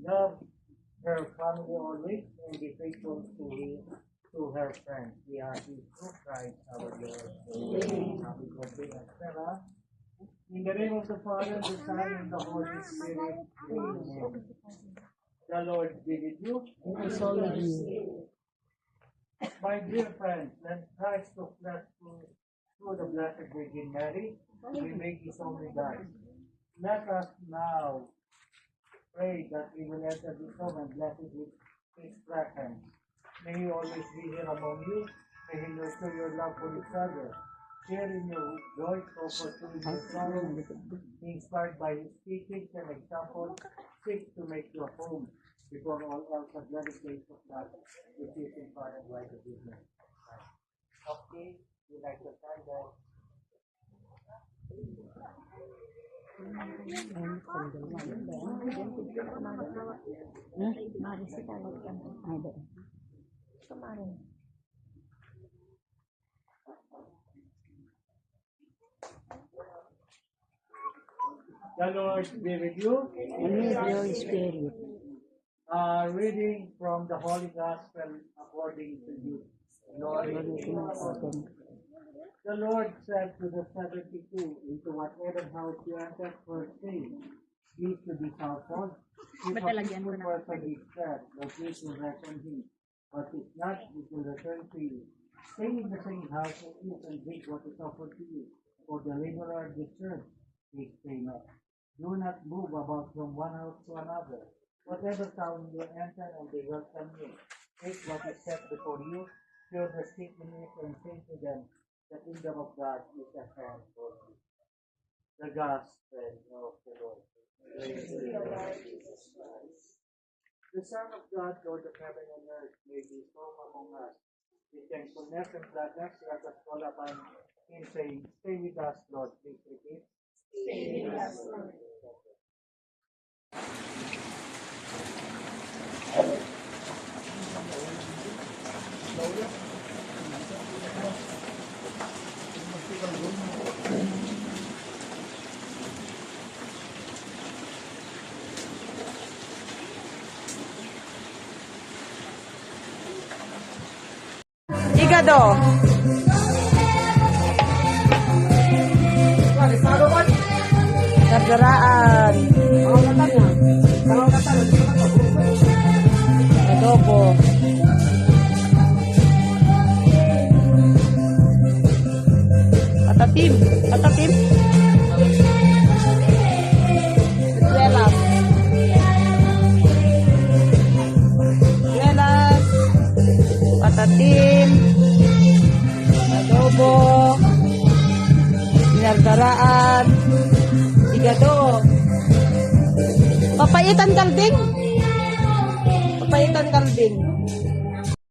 Love her family always and be faithful to her friends. We are his true Christ, our Lord. Happy birthday, Estella. In the name of the Father, the Son, and the Holy Spirit. Amen. The Lord be with you. And also with you. My dear friends, let Christ took flesh through the Blessed Virgin Mary. We make his only God. Let us now pray that we will enter this home and bless it with his presence. May he always be here among you. May he nurture your love for each other. Share in your joy, comfort in your sorrow. Be inspired by his teachings and example. Seek to make your home before all else a dwelling place of God, which is inspired by the goodness of Christ. Okay, we like to stand there. The Lord be with you. And with your spirit. Reading from the Holy Gospel according to you. Glory to you. The Lord said to the 72, into whatever house you enter first say, peace to this household. If a peaceful person is fed, the peace will rest on him. But if not, it will return to you. Stay in the same house and eat and drink what is offered to you. For the laborer deserves his payment. Do not move about from one house to another. Whatever town you enter and they welcome you, take what is set before you, fill the seat in it, and say to them, the kingdom of God is at hand for you. The Gospel of the Lord. Praise to you, Lord Jesus Christ. The Son of God, Lord of heaven and earth, may be so among us. With thankfulness and gladness, let us call upon him, saying, stay with us, Lord. Please repeat. Stay with us, Lord. Igado. Nagaraan. Adobo. Patatim. Patatim. Velas. Velas. Patatim. Adobo. Nagaraan. Igado. Papaitan kalding. Papaitan kalding.